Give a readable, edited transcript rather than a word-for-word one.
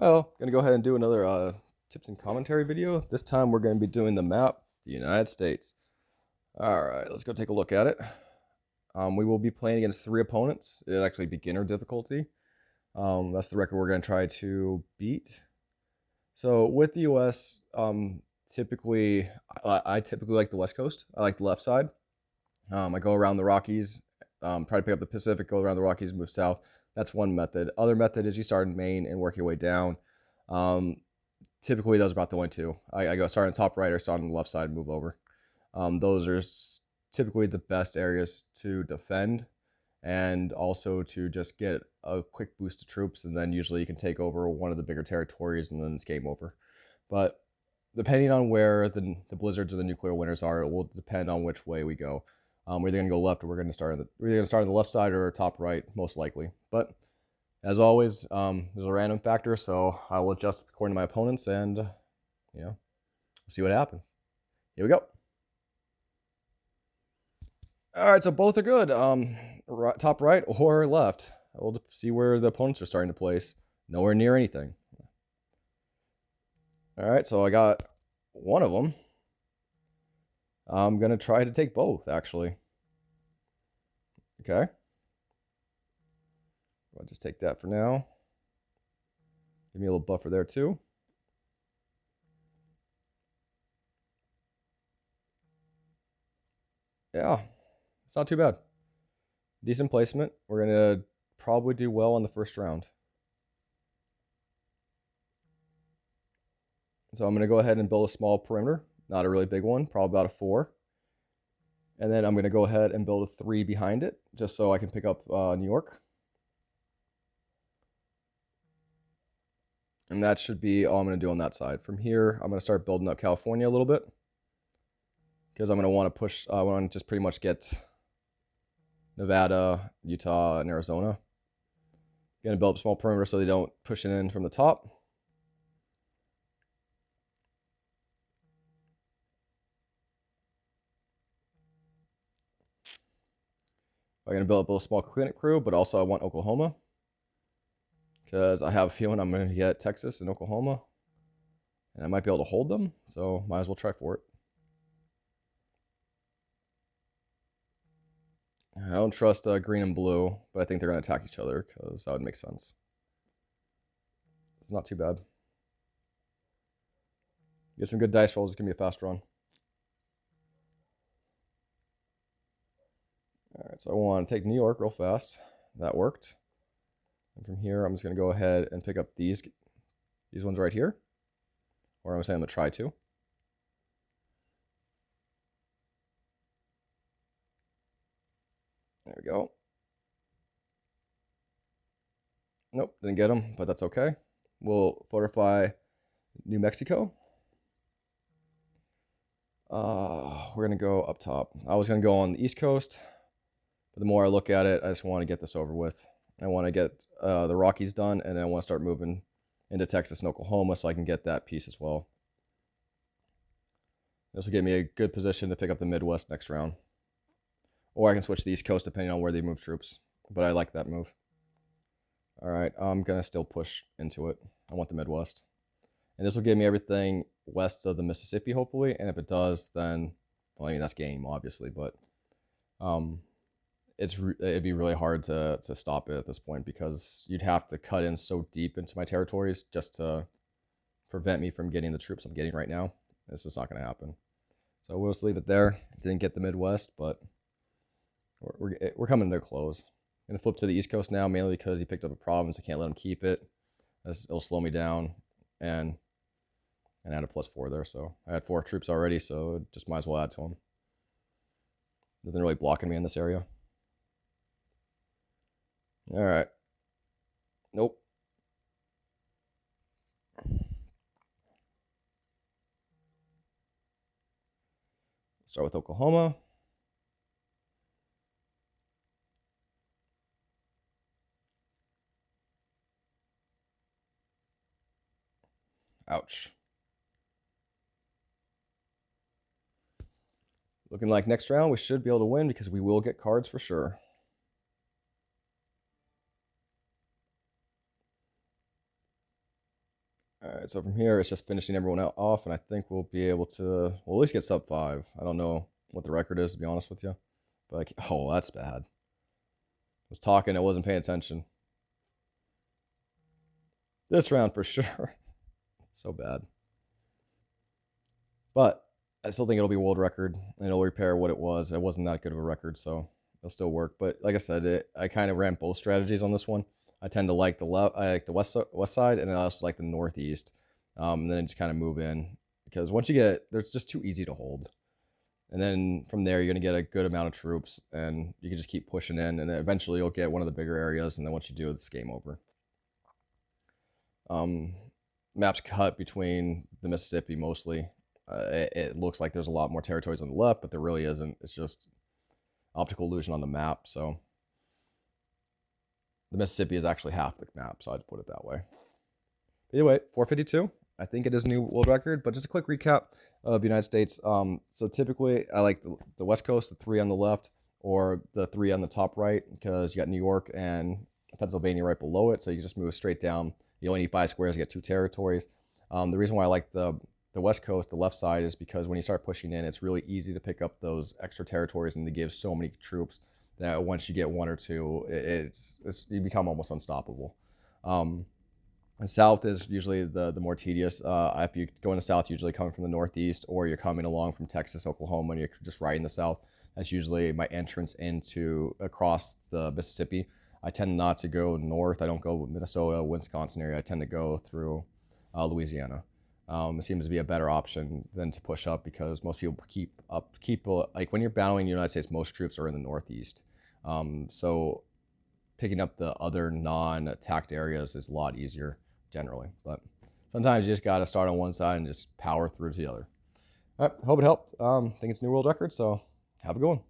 Well, gonna go ahead and do another tips and commentary video. This time we're gonna be doing the map, the United States. All right, let's go take a look at it. We will be playing against 3 opponents. It's actually beginner difficulty. That's the record we're gonna try to beat. So with the U.S., typically I typically like the West Coast. I like the left side. I go around the Rockies, try to pick up the Pacific, go around the Rockies, move south. That's one method. Other method is you start in Maine and work your way down. Um, Typically, those are about the only two. I go start on the top right or start on the left side and move over. Those are typically the best areas to defend and also to just get a quick boost of troops, and then usually you can take over one of the bigger territories, and then it's game over. But depending on where the blizzards or the nuclear winters are, it will depend on which way we go. We're either going to go left or we're going to start on the left side or top right, most likely. But as always, there's a random factor, so I will adjust according to my opponents, and we'll see what happens. Here we go. All right, so both are good. Top right or left. We'll see where the opponents are starting to place. Nowhere near anything. All right, so I got one of them. I'm gonna try to take both, actually. Okay. I'll just take that for now. Give me a little buffer there too. Yeah, it's not too bad. Decent placement. We're gonna probably do well on the first round. So I'm gonna go ahead and build a small perimeter, not a really big one, probably about a 4. And then I'm gonna go ahead and build a 3 behind it, just so I can pick up New York. And that should be all I'm gonna do on that side. From here, I'm gonna start building up California a little bit, because I'm gonna want to push. I want to just pretty much get Nevada, Utah, and Arizona. Gonna build up a small perimeter so they don't push it in from the top. I'm gonna build up a little small clinic crew, but also I want Oklahoma, because I have a feeling I'm gonna get Texas and Oklahoma, and I might be able to hold them. So might as well try for it. I don't trust green and blue, but I think they're gonna attack each other because that would make sense. It's not too bad. Get some good dice rolls. It's gonna be a fast run. All right, so I want to take New York real fast. That worked. And from here, I'm just going to go ahead and pick up these ones right here. Or I'm saying I'm going to try to. There we go. Nope, didn't get them, but that's okay. We'll fortify New Mexico. We're going to go up top. I was going to go on the East Coast, but the more I look at it, I just want to get this over with. I want to get the Rockies done, and then I want to start moving into Texas and Oklahoma so I can get that piece as well. This will give me a good position to pick up the Midwest next round. Or I can switch the East Coast depending on where they move troops. But I like that move. All right, I'm going to still push into it. I want the Midwest. And this will give me everything west of the Mississippi, hopefully. And if it does, then, well, I mean, that's game, obviously. But it'd be really hard to stop it at this point, because you'd have to cut in so deep into my territories just to prevent me from getting the troops I'm getting right now. This is not going to happen. So we'll just leave it there. Didn't get the Midwest, but we're coming to a close. I'm going to flip to the East Coast now, mainly because he picked up a province. I can't let him keep it. It'll slow me down, and add a +4 there. So I had 4 troops already, so just might as well add to him. Nothing really blocking me in this area. All right. Nope. Start with Oklahoma. Ouch. Looking like next round we should be able to win, because we will get cards for sure. All right, so from here, it's just finishing everyone off, and I think we'll be able to, well, at least get sub 5. I don't know what the record is, to be honest with you. But, like, oh, that's bad. I was talking, I wasn't paying attention. This round for sure. So bad. But I still think it'll be a world record, and it'll repair what it was. It wasn't that good of a record, so it'll still work. But like I said, I kind of ran both strategies on this one. I tend to like the left, I like the west side, and I also like the northeast. And then just kind of move in because once you get, they're just too easy to hold. And then from there, you're gonna get a good amount of troops, and you can just keep pushing in, and then eventually you'll get one of the bigger areas. And then once you do, it's game over. Um, Maps cut between the Mississippi mostly. It looks like there's a lot more territories on the left, but there really isn't. It's just optical illusion on the map. So the Mississippi is actually half the map, so I'd put it that way. Anyway, 452. I think it is a new world record, but just a quick recap of the United States. So typically, I like the West Coast, the 3 on the left, or the 3 on the top right, because you got New York and Pennsylvania right below it. So you just move straight down. You only need 5 squares to get 2 territories. The reason why I like the West Coast, the left side, is because when you start pushing in, it's really easy to pick up those extra territories and to give so many troops that once you get 1 or 2, you become almost unstoppable. The south is usually the more tedious. If you go in the south, usually coming from the northeast, or you're coming along from Texas, Oklahoma, and you're just riding the south. That's usually my entrance into across the Mississippi. I tend not to go north. I don't go Minnesota, Wisconsin area. I tend to go through Louisiana. It seems to be a better option than to push up because most people keep like when you're battling the United States, most troops are in the northeast. So picking up the other non-attacked areas is a lot easier generally. But sometimes you just got to start on one side and just power through to the other. All right, hope it helped. I think it's a new world record, so have a good one.